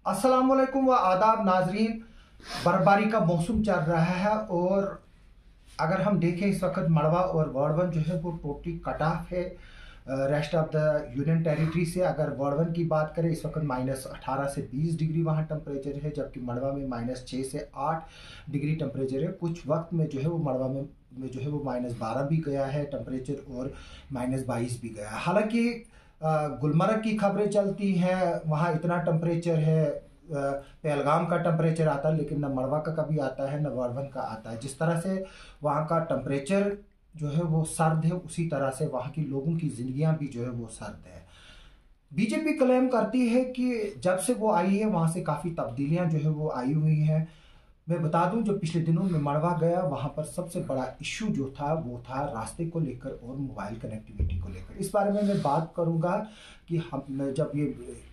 अस्सलामुअलैकुम व आदाब नाजरीन। बर्फबारी का मौसम चल रहा है और अगर हम देखें इस वक्त मड़वा और वर्डवन जो है वो टोटली कट ऑफ है rest of the union territory से। अगर वर्डवन की बात करें इस वक्त -18 से 20 डिग्री वहाँ टेम्परेचर है, जबकि मड़वा में -6 से 8 डिग्री टेम्परेचर है। कुछ वक्त में जो है वो मड़वा में जो है वो -12 भी गया है टेम्परेचर और -22 भी गया है। हालांकि गुलमर्ग की खबरें चलती हैं, वहाँ इतना टेम्परेचर है, पहलगाम का टेम्परेचर आता है, लेकिन न मड़वा का कभी आता है न वर्डवन का आता है। जिस तरह से वहाँ का टेम्परेचर जो है वो सर्द है, उसी तरह से वहाँ की लोगों की जिंदगियां भी जो है वो सर्द है। बीजेपी क्लेम करती है कि जब से वो आई है वहाँ से काफ़ी तब्दीलियां जो है वो आई हुई हैं। मैं बता दूं, जो पिछले दिनों में मड़वा गया वहाँ पर सबसे बड़ा इशू जो था वो था रास्ते को लेकर और मोबाइल कनेक्टिविटी को लेकर। इस बारे में मैं बात करूँगा कि हम जब ये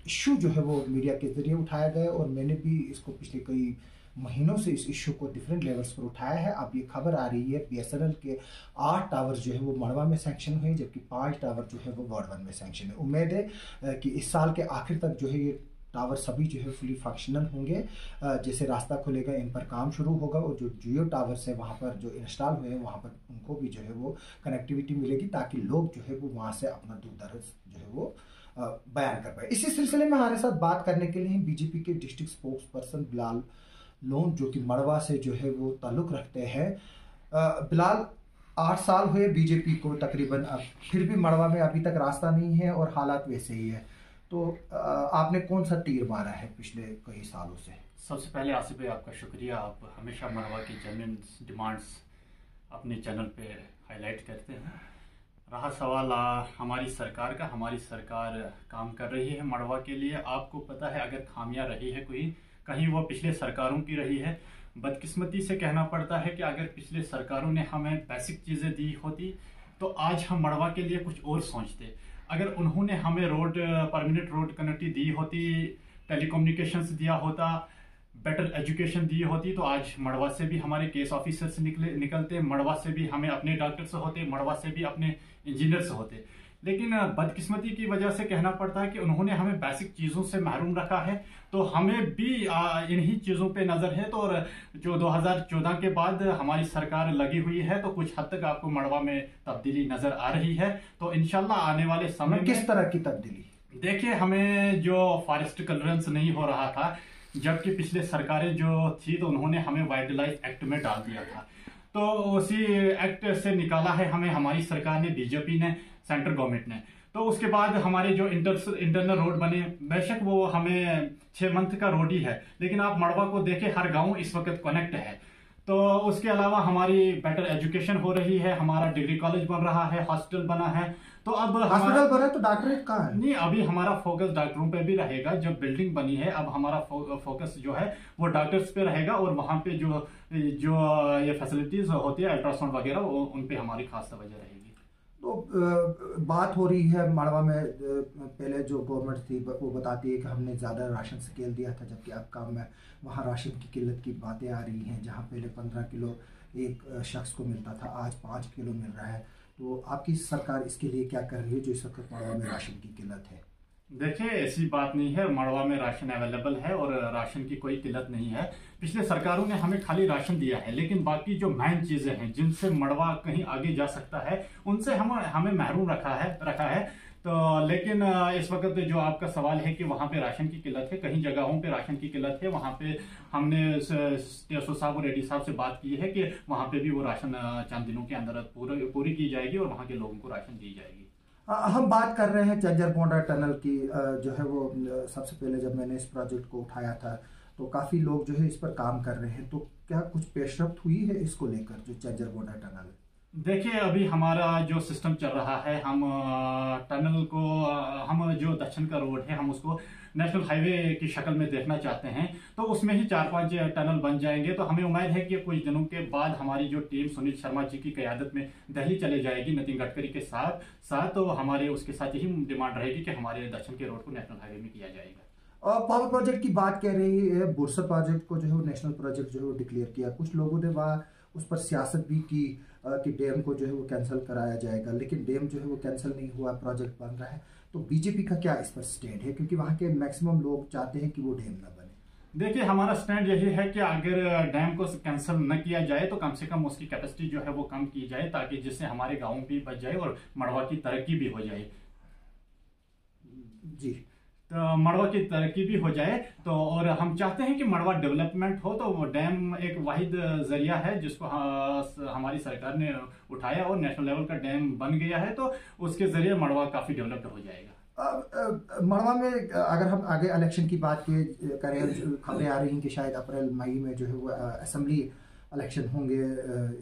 इशू जो है वो मीडिया के ज़रिए उठाया गया और मैंने भी इसको पिछले कई महीनों से इस इशू को डिफरेंट लेवल्स पर उठाया है। अब ये खबर आ रही है BSNL के 8 टावर जो है वो मड़वा में सैंक्शन हुए, जबकि 5 टावर जो है वो वर्डवन में सैंक्शन है। उम्मीद है कि इस साल के आखिर तक जो है ये टावर सभी जो है फुली फंक्शनल होंगे। जैसे रास्ता खुलेगा इन पर काम शुरू होगा और जो जियो टावर्स है वहाँ पर जो इंस्टॉल हुए हैं वहाँ पर उनको भी जो है वो कनेक्टिविटी मिलेगी, ताकि लोग जो है वो वहाँ से अपना दूर दराज जो है वो बयान कर पाए। इसी सिलसिले में हमारे साथ बात करने के लिए बीजेपी के district spokes person Bilal loan, जो कि मड़वा से जो है वो ताल्लुक़ रखते हैं। बिलाल, 8 साल हुए बीजेपी को तकरीबन, अब फिर भी मड़वा में अभी तक रास्ता नहीं है और हालात वैसे ही है, तो आपने कौन सा तीर मारा है पिछले कई सालों से? सबसे पहले आसिफ भाई आपका शुक्रिया, आप हमेशा मड़वा की जेन्युइन डिमांड्स अपने चैनल पे हाईलाइट करते हैं। रहा सवाल हमारी सरकार का, हमारी सरकार काम कर रही है मड़वा के लिए। आपको पता है अगर खामियां रही है कोई, कहीं वो पिछले सरकारों की रही है। बदकिस्मती से कहना पड़ता है कि अगर पिछले सरकारों ने हमें बेसिक चीज़ें दी होती तो आज हम मड़वा के लिए कुछ और सोचते। अगर उन्होंने हमें परमानेंट रोड कनेक्टिविटी दी होती, टेलीकम्युनिकेशंस दिया होता, बेटर एजुकेशन दी होती, तो आज मड़वा से भी हमारे केस ऑफिसर्स निकलते, मड़वा से भी हमें अपने डॉक्टर्स होते, मड़वा से भी अपने इंजीनियर्स होते। लेकिन बदकिस्मती की वजह से कहना पड़ता है कि उन्होंने हमें बेसिक चीज़ों से महरूम रखा है, तो हमें भी इन्हीं चीज़ों पे नज़र है। तो जो 2014 के बाद हमारी सरकार लगी हुई है, तो कुछ हद तक आपको मड़वा में तब्दीली नज़र आ रही है। तो इंशाल्लाह आने वाले समय में किस तरह की तब्दीली? देखिए, हमें जो फॉरेस्ट क्लियरेंस नहीं हो रहा था, जबकि पिछले सरकारें जो थी तो उन्होंने हमें वाइल्ड लाइफ एक्ट में डाल दिया था, तो उसी एक्ट से निकाला है हमें हमारी सरकार ने, बीजेपी ने, सेंट्रल गवर्नमेंट ने। तो उसके बाद हमारे जो इंटरनल रोड बने, बेशक वो हमें 6 मंथ का रोड ही है, लेकिन आप मड़वा को देखें हर गांव इस वक्त कनेक्ट है। तो उसके अलावा हमारी बेटर एजुकेशन हो रही है, हमारा डिग्री कॉलेज बन रहा है, हॉस्पिटल बना है। तो अब हॉस्पिटल बना तो डॉक्टरेट कहाँ है? नहीं, अभी हमारा फोकस डॉक्टरों पे भी रहेगा। जब बिल्डिंग बनी है अब हमारा फोकस जो है वो डॉक्टर्स पे रहेगा, और वहाँ पे जो ये फैसिलिटीज होती है अल्ट्रासाउंड वगैरह, उन पे हमारी खास तवज्जो रहेगी। तो बात हो रही है मड़वा में, पहले जो गवर्नमेंट थी वो बताती है कि हमने ज़्यादा राशन स्केल दिया था, जबकि अब काम में वहाँ राशन की किल्लत की बातें आ रही हैं। जहाँ पहले 15 किलो एक शख्स को मिलता था, आज 5 किलो मिल रहा है। तो आपकी सरकार इसके लिए क्या कर रही है जो इस वक्त मड़वा में राशन की किल्लत है? देखिए, ऐसी बात नहीं है, मड़वा में राशन अवेलेबल है और राशन की कोई किल्लत नहीं है। पिछले सरकारों ने हमें खाली राशन दिया है, लेकिन बाकी जो मेन चीजें हैं जिनसे मड़वा कहीं आगे जा सकता है, उनसे हमें महरूम रखा है। तो लेकिन इस वक्त जो आपका सवाल है कि वहाँ पे राशन की किल्लत है, कहीं जगहों पे राशन की किल्लत है। वहाँ पे हमने TSO साहब और रेड्डी साहब से बात की है कि वहाँ पे भी वो राशन चंद दिनों के अंदर पूरी की जाएगी और वहाँ के लोगों को राशन दी जाएगी। हम बात कर रहे हैं चंजरपोंडा टनल की। जो है वो सबसे पहले जब मैंने इस प्रोजेक्ट को उठाया था तो काफ़ी लोग जो है इस पर काम कर रहे हैं, तो क्या कुछ पेशरफ्त हुई है इसको लेकर, जो चंजरपोंडा टनल? देखिए, अभी हमारा जो सिस्टम चल रहा है, हम टनल को, हम जो दक्षिण का रोड है हम उसको नेशनल हाईवे की शक्ल में देखना चाहते हैं। तो उसमें ही 4-5 टनल बन जाएंगे। तो हमें उम्मीद है कि कुछ दिनों के बाद हमारी जो टीम सुनील शर्मा जी की क़यादत में दिल्ली चले जाएगी नितिन गडकरी के साथ। तो हमारे उसके साथ यही डिमांड रहेगी कि हमारे दक्षिण के रोड को नेशनल हाईवे में किया जाएगा। और पावर प्रोजेक्ट की बात कह रही है, बुरसा प्रोजेक्ट को जो है वो नेशनल प्रोजेक्ट जो है वो डिक्लेयर किया। कुछ लोगों ने वहाँ उस पर सियासत भी की कि डैम को जो है वो कैंसिल कराया जाएगा, लेकिन डैम जो है वो कैंसिल नहीं हुआ, प्रोजेक्ट बन रहा है। तो बीजेपी का क्या इस पर स्टैंड है, क्योंकि वहाँ के मैक्सिमम लोग चाहते हैं कि वो डैम ना बने? देखिए, हमारा स्टैंड यही है कि अगर डैम को कैंसिल न किया जाए तो कम से कम उसकी कैपेसिटी जो है वो कम की जाए, ताकि जिससे हमारे गाँव भी बच जाए और मड़वा की तरक्की भी हो जाए। जी। तो मड़वा की तरक्की भी हो जाए, तो और हम चाहते हैं कि मड़वा डेवलपमेंट हो, तो वो डैम एक वाहिद जरिया है जिसको हमारी सरकार ने उठाया और नेशनल लेवल का डैम बन गया है, तो उसके जरिए मड़वा काफी डेवलप्ड हो जाएगा। मड़वा में अगर हम आगे इलेक्शन की बात करें, खबरें आ रही हैं कि शायद अप्रैल मई में जो है वो असेंबली इलेक्शन होंगे।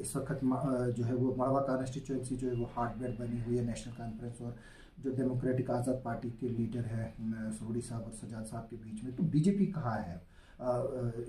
इस वक्त जो है वो मड़वा कॉन्स्टिट्यूंसी जो है वो हॉट बेड बनी हुई है नेशनल कॉन्फ्रेंस और जो डेमोक्रेटिक आज़ाद पार्टी के लीडर है सरोड़ी साहब और सजाद साहब के बीच में। तो बीजेपी कहाँ है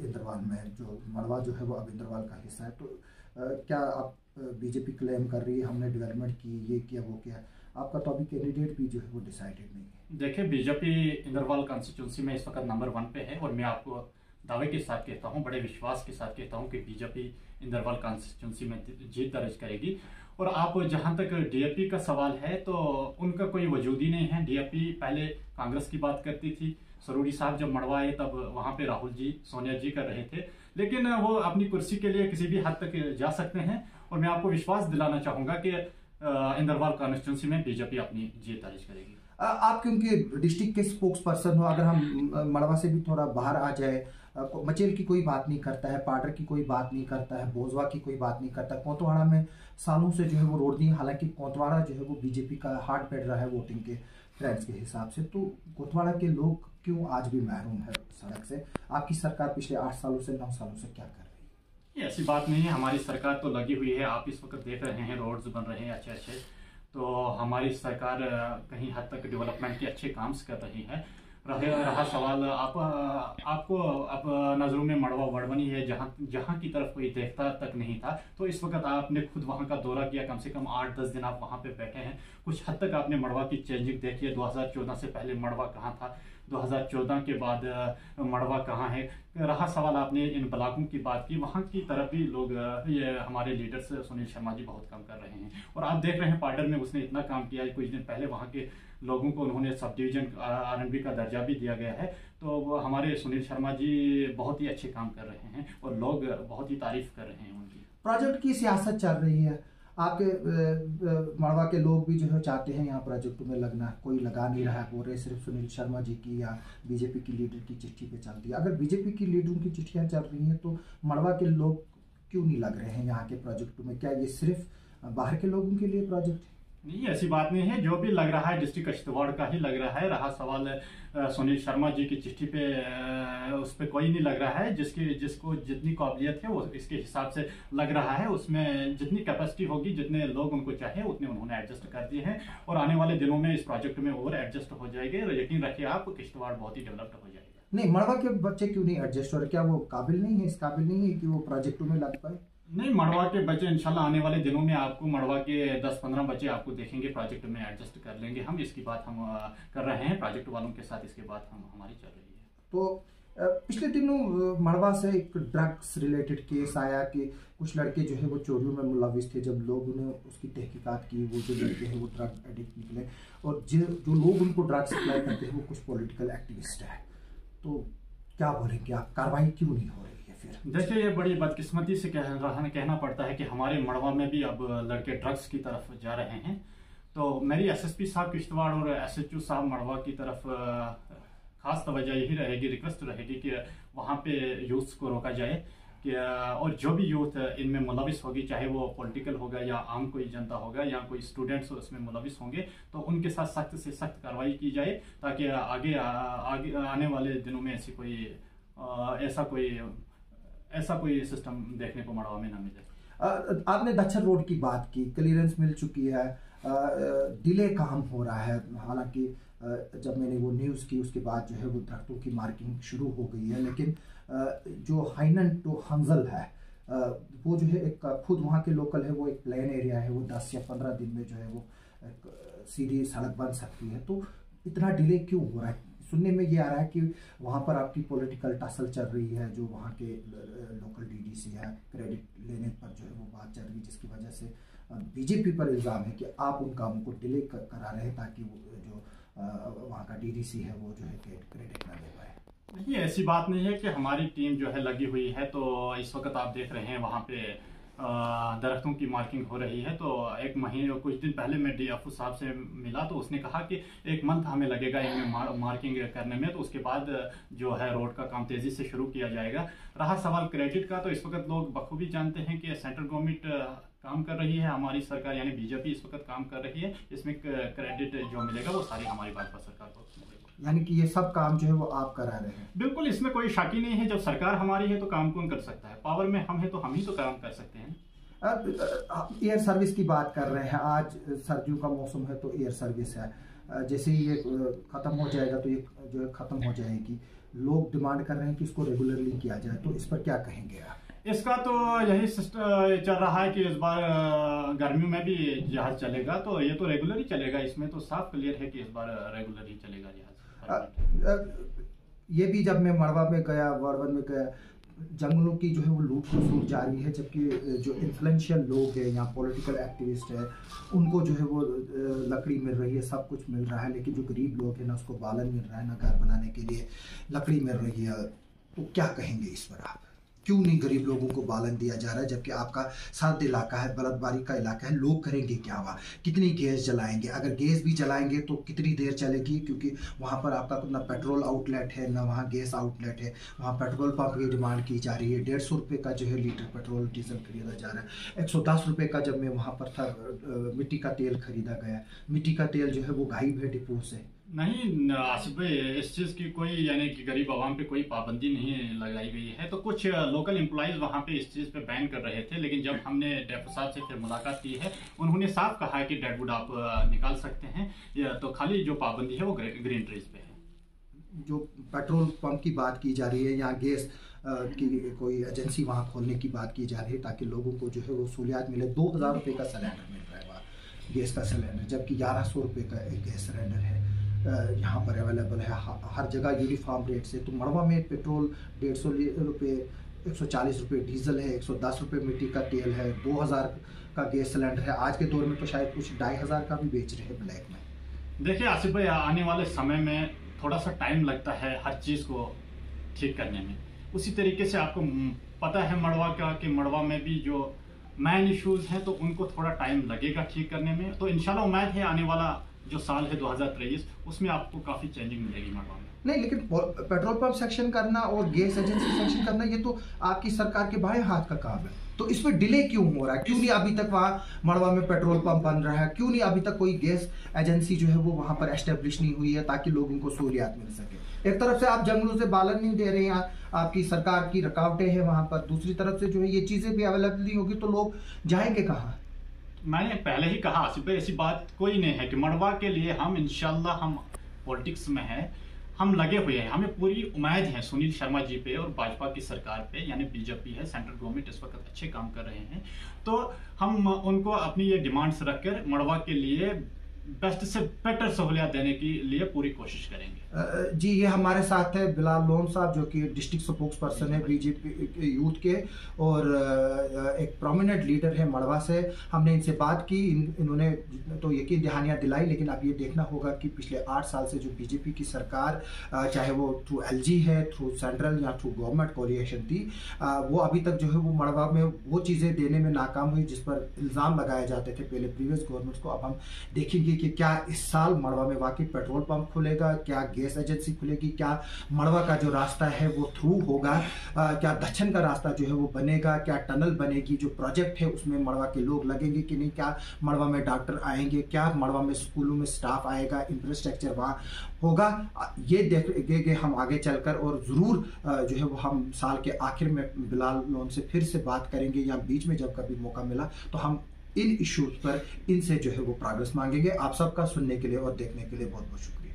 इंद्रवाल में? जो मड़वा जो है वो अब इंद्रवाल का हिस्सा है, तो क्या आप बीजेपी क्लेम कर रही है हमने डेवलपमेंट की, ये किया वो किया? आपका तो अभी कैंडिडेट भी जो है वो डिसाइडेड नहीं है। देखिए, बीजेपी इंद्रवाल कॉन्स्टिट्यूंसी में इस वक्त नंबर 1 पे है और मैं आपको दावे के साथ कहता हूँ, बड़े विश्वास के साथ कहता हूँ कि बीजेपी इंद्रवाल कॉन्स्टिट्यूंसी में जीत दर्ज करेगी। और आप जहां तक डीएपी का सवाल है, तो उनका कोई वजूद ही नहीं है। डीएपी पहले कांग्रेस की बात करती थी, सरोड़ी साहब जब मड़वा आए तब वहां पे राहुल जी, सोनिया जी कर रहे थे, लेकिन वो अपनी कुर्सी के लिए किसी भी हद तक जा सकते हैं। और मैं आपको विश्वास दिलाना चाहूंगा कि इंद्रवाल कॉन्स्टिट्यूंसी में बीजेपी अपनी जीत दर्ज करेगी। आप क्योंकि डिस्ट्रिक्ट के स्पोक्स पर्सन हो, अगर हम मड़वा से भी थोड़ा बाहर आ जाए, मचेल की कोई बात नहीं करता है, पाडर की कोई बात नहीं करता है, बोजवा की कोई बात नहीं करता, कोतवाड़ा में सालों से जो है वो रोड नहीं, हालांकि कोतवाड़ा जो है वो बीजेपी का हार्ट बैठ रहा है वोटिंग के ट्रेंड्स के हिसाब से। तो कोतवाड़ा के लोग क्यों आज भी महरूम है सड़क से? आपकी सरकार पिछले 8 सालों से 9 सालों से क्या कर रही है? ऐसी बात नहीं है, हमारी सरकार तो लगी हुई है। आप इस वक्त देख रहे हैं रोड्स बन रहे हैं अच्छे अच्छे, तो हमारी सरकार कहीं हद तक डेवलपमेंट के अच्छे काम कर रही है। रहा सवाल आपको अब नजरों में मड़वा वड़बनी है, जहाँ की तरफ कोई देखता तक नहीं था, तो इस वक्त आपने खुद वहाँ का दौरा किया, कम से कम 8-10 दिन आप वहाँ पे बैठे हैं, कुछ हद तक आपने मड़वा की चेंजिंग देखी है। 2014 से पहले मड़वा कहाँ था, 2014 के बाद मड़वा कहाँ है। रहा सवाल आपने इन ब्लॉकों की बात की, वहाँ की तरफ भी लोग, ये हमारे लीडर्स सुनील शर्मा जी बहुत काम कर रहे हैं। और आप देख रहे हैं पाडर में उसने इतना काम किया है, कुछ दिन पहले वहाँ के लोगों को उन्होंने सब डिवीजन आरएनबी का दर्जा भी दिया गया है। तो हमारे सुनील शर्मा जी बहुत ही अच्छे काम कर रहे हैं और लोग बहुत ही तारीफ कर रहे हैं उनकी। प्रोजेक्ट की सियासत चल रही है, आपके मड़वा के लोग भी जो है चाहते हैं यहाँ प्रोजेक्ट में लगना, कोई लगा नहीं रहा है, बोल रहे सिर्फ सुनील शर्मा जी की या बीजेपी की लीडर की चिट्ठी पे चलती है। अगर बीजेपी की लीडरों की चिट्ठियाँ चल रही हैं तो मड़वा के लोग क्यों नहीं लग रहे हैं यहाँ के प्रोजेक्ट में? क्या ये सिर्फ बाहर के लोगों के लिए प्रोजेक्ट है? नहीं, ऐसी बात नहीं है, जो भी लग रहा है डिस्ट्रिक्ट किश्तवाड़ का ही लग रहा है। रहा सवाल सुनील शर्मा जी की चिट्ठी पे, उस पर कोई नहीं लग रहा है। जिसको जितनी काबिलियत है वो इसके हिसाब से लग रहा है, उसमें जितनी कैपेसिटी होगी, जितने लोग उनको चाहे उतने उन्होंने एडजस्ट कर दिए हैं और आने वाले दिनों में इस प्रोजेक्ट में और एडजस्ट हो जाएंगे। यकीन रखिए आप, किश्तवाड़ बहुत ही डेवलप्ड हो जाएगा। नहीं, मड़वा के बच्चे क्यों नहीं एडजस्ट हो रहे? क्या वो काबिल नहीं है, इस काबिल नहीं है कि वो प्रोजेक्टों में लग पाए? नहीं, मड़वा के बच्चे इंशाल्लाह आने वाले दिनों में आपको मड़वा के 10-15 बच्चे आपको देखेंगे प्रोजेक्ट में एडजस्ट कर लेंगे। हम इसकी बात हम कर रहे हैं प्रोजेक्ट वालों के साथ, इसके बाद हमारी चल रही है। तो पिछले दिनों मड़वा से एक ड्रग्स रिलेटेड केस आया कि कुछ लड़के जो है वो चोरियों में मुलविस थे। जब लोगों ने उसकी तहकीकात की, वो जो लड़के हैं वो ड्रग एडिक्ट निकले और जो लोग उनको ड्रग्स सप्लाई करते हैं वो कुछ पॉलिटिकल एक्टिविस्ट है। तो क्या बोलेंगे आप, कार्रवाई क्यों नहीं हो रही? देखिए, ये बड़ी बदकिस्मती से कहना पड़ता है कि हमारे मड़वा में भी अब लड़के ड्रग्स की तरफ जा रहे हैं। तो मेरी एसएसपी साहब किश्तवाड़ और एसएचओ साहब मड़वा की तरफ खास तवज्जो यही रहेगी, रिक्वेस्ट रहेगी कि वहाँ पे यूथ को रोका जाए कि और जो भी यूथ इनमें मुलविस होगी, चाहे वो पॉलिटिकल होगा या आम कोई जनता होगा या कोई स्टूडेंट्स उसमें मुलविस होंगे, तो उनके साथ सख्त से सख्त कार्रवाई की जाए, ताकि आगे आने वाले दिनों में ऐसा कोई सिस्टम देखने को मड़वा में ना मिले। आपने दच्छर रोड की बात की, क्लियरेंस मिल चुकी है, डिले काम हो रहा है। हालांकि जब मैंने वो न्यूज़ की उसके बाद जो है वो दरख्तों की मार्किंग शुरू हो गई है, लेकिन जो हाइनन टू हंजल है वो जो है एक खुद वहाँ के लोकल है, वो एक प्लेन एरिया है, वो 10 या 15 दिन में जो है वो सीधी सड़क बन सकती है। तो इतना डिले क्यों हो रहा है? सुनने में ये आ रहा है कि वहाँ पर आपकी पॉलिटिकल टसल चल रही है, जो वहाँ के लोकल डीडीसी है, क्रेडिट लेने पर जो है वो बात चल रही है, जिसकी वजह से बीजेपी पर इल्ज़ाम है कि आप उन कामों को डिले करा रहे हैं ताकि वो जो वहाँ का डीडीसी है वो जो है क्रेडिट ना ले पाए? नहीं, ऐसी बात नहीं है कि हमारी टीम जो है लगी हुई है। तो इस वक्त आप देख रहे हैं वहाँ पे दरख्तों की मार्किंग हो रही है। तो एक महीने कुछ दिन पहले मैं डीएफओ साहब से मिला तो उसने कहा कि 1 मंथ हमें लगेगा इनमें मार्किंग करने में, तो उसके बाद जो है रोड का काम तेज़ी से शुरू किया जाएगा। रहा सवाल क्रेडिट का, तो इस वक्त लोग बखूबी जानते हैं कि सेंट्रल गवर्नमेंट काम कर रही है, हमारी सरकार यानी बीजेपी इस वक्त काम कर रही है। इसमें क्रेडिट जो मिलेगा वो सारी हमारी भाजपा सरकार को मिलेगा। यानी कि ये सब काम जो है वो आप करा रहे हैं? बिल्कुल, इसमें कोई शक ही नहीं है। जब सरकार हमारी है तो काम कौन कर सकता है? पावर में हम है तो हम ही तो काम कर सकते हैं। एयर सर्विस की बात कर रहे हैं, आज सर्दियों का मौसम है तो एयर सर्विस है, जैसे ही ये ख़त्म हो जाएगा तो ये जो है ख़त्म हो जाएगी। लोग डिमांड कर रहे हैं कि इसको रेगुलरली किया जाए, तो इस पर क्या कहेंगे आप? इसका तो यही सिस्टम चल रहा है कि इस बार गर्मियों में भी जहाज चलेगा, तो ये तो रेगुलर ही चलेगा। इसमें तो साफ क्लियर है कि इस बार रेगुलर ही चलेगा जहाज। ये भी जब मैं मड़वा में गया, वर्डवन में गया, जंगलों की जो है वो लूट खसूट जारी है, जबकि जो इन्फ्लुएंशियल लोग हैं यहाँ पॉलिटिकल एक्टिविस्ट है उनको जो है वो लकड़ी मिल रही है, सब कुछ मिल रहा है, लेकिन जो गरीब लोग हैं ना उसको बालन मिल रहा है, ना घर बनाने के लिए लकड़ी मिल रही है। तो क्या कहेंगे इस पर आप? क्यों नहीं गरीब लोगों को बालन दिया जा रहा है, जबकि आपका सर्द इलाका है, बर्फबारी का इलाका है, लोग करेंगे क्या वहाँ? कितनी गैस जलाएंगे? अगर गैस भी जलाएंगे तो कितनी देर चलेगी, क्योंकि वहाँ पर आपका ना पेट्रोल आउटलेट है ना वहाँ गैस आउटलेट है। वहाँ पेट्रोल पंप की डिमांड की जा रही है, 150 रुपये का जो है लीटर पेट्रोल डीजल खरीदा जा रहा है। 110 रुपये का जब मैं वहाँ पर था मिट्टी का तेल खरीदा गया। मिट्टी का तेल जो है वो गायब है डिपो से। नहीं आसिफ भाई, इस चीज़ की कोई यानी कि गरीब आवाम पे कोई पाबंदी नहीं लगाई गई है। तो कुछ लोकल एम्प्लॉइज़ वहाँ पे इस चीज़ पे बैन कर रहे थे, लेकिन जब हमने डेफो साहब से फिर मुलाकात की है, उन्होंने साफ कहा है कि डेडवुड आप निकाल सकते हैं, या तो खाली जो पाबंदी है वो ग्रीन ट्रीज पे है। जो पेट्रोल पंप की बात की जा रही है, यहाँ गैस की कोई एजेंसी वहाँ खोलने की बात की जा रही है ताकि लोगों को जो है वो सहूलियत मिले। 2000 रुपये का सिलेंडर मिल रहा है वहाँ गैस का सिलेंडर, जबकि 1100 रुपये का एक गैस सिलेंडर है यहाँ पर अवेलेबल है हर जगह यूनिफॉर्म रेट से। तो मड़वा में पेट्रोल 150 रुपये, 140 रुपये डीजल है, 110 रुपये मिट्टी का तेल है, 2000 का गैस सिलेंडर है। आज के दौर में तो शायद कुछ 2500 का भी बेच रहे हैं ब्लैक में। देखिए आसिफ भाई, आने वाले समय में थोड़ा सा टाइम लगता है हर चीज़ को ठीक करने में। उसी तरीके से आपको पता है मड़वा का कि मड़वा में भी जो मेन इश्यूज़ हैं तो उनको थोड़ा टाइम लगेगा ठीक करने में। तो इंशाल्लाह उम्मीद है आने वाला जो साल है 2023 उसमें आपको काफ़ी चेंजिंग मिलेगी मड़वा में। नहीं, लेकिन पेट्रोल पंप सेक्शन करना और गैस एजेंसी सेक्शन करना ये तो आपकी सरकार के बाएं हाथ का काम है। तो इस पर डिले क्यों हो रहा है? क्यों नहीं अभी तक वहाँ मड़वा में पेट्रोल पंप बन रहा है? क्यों नहीं अभी तक कोई गैस एजेंसी जो है वो वहाँ पर एस्टेब्लिश नहीं हुई है ताकि लोगों को सहूलियत मिल सके? एक तरफ से आप जंगलों से बालन नहीं दे रहे हैं, आपकी सरकार की रुकावटें हैं वहाँ पर, दूसरी तरफ से जो है ये चीज़ें भी अवेलेबल नहीं होगी तो लोग जाएंगे कहाँ? मैंने पहले ही कहा आसिफ भाई, ऐसी बात कोई नहीं है कि मड़वा के लिए हम इंशाल्लाह हम पॉलिटिक्स में हैं, हम लगे हुए हैं, हमें पूरी उम्मीद है सुनील शर्मा जी पे और भाजपा की सरकार पे, यानी बीजेपी है, सेंट्रल गवर्नमेंट इस वक्त अच्छे काम कर रहे हैं। तो हम उनको अपनी ये डिमांड्स रखकर मड़वा के लिए बेस्ट से बेटर सहूलियत देने के लिए पूरी कोशिश करेंगे। जी, ये हमारे साथ है बिलाल लोन साहब जो कि डिस्ट्रिक्ट स्पोक्स पर्सन है बीजेपी यूथ के और एक प्रोमिनेंट लीडर है मड़वा से। हमने इनसे बात की, इन्होंने तो यकीन दहानियाँ दिलाई, लेकिन अब ये देखना होगा कि पिछले 8 साल से जो बीजेपी की सरकार चाहे वो थ्रू एलजी है, थ्रू सेंट्रल या थ्रू गवर्नमेंट कोलिएशन थी, वो अभी तक जो है वो मड़वा में वो चीज़ें देने में नाकाम हुई जिस पर इल्ज़ाम लगाए जाते थे पहले प्रीवियस गवर्नमेंट्स को। अब हम देखेंगे कि क्या इस साल मड़वा में वाकई पेट्रोल पंप खुलेगा, क्या गैस एजेंसी खुलेगी, क्या मड़वा का जो रास्ता है वो थ्रू होगा, क्या दक्षिण का रास्ता जो है वो बनेगा, क्या टनल बनेगी, जो प्रोजेक्ट है उसमें मड़वा के लोग लगेंगे कि नहीं, क्या मड़वा में डॉक्टर आएंगे, क्या मड़वा में स्कूलों में स्टाफ आएगा, इंफ्रास्ट्रक्चर वहाँ होगा। ये देखेंगे हम आगे चलकर और ज़रूर जो है वो हम साल के आखिर में बिलाल लोन से फिर से बात करेंगे या बीच में जब कभी मौका मिला तो हम इन इश्यूज पर इनसे जो है वो प्रोग्रेस मांगेंगे। आप सबका सुनने के लिए और देखने के लिए बहुत बहुत शुक्रिया।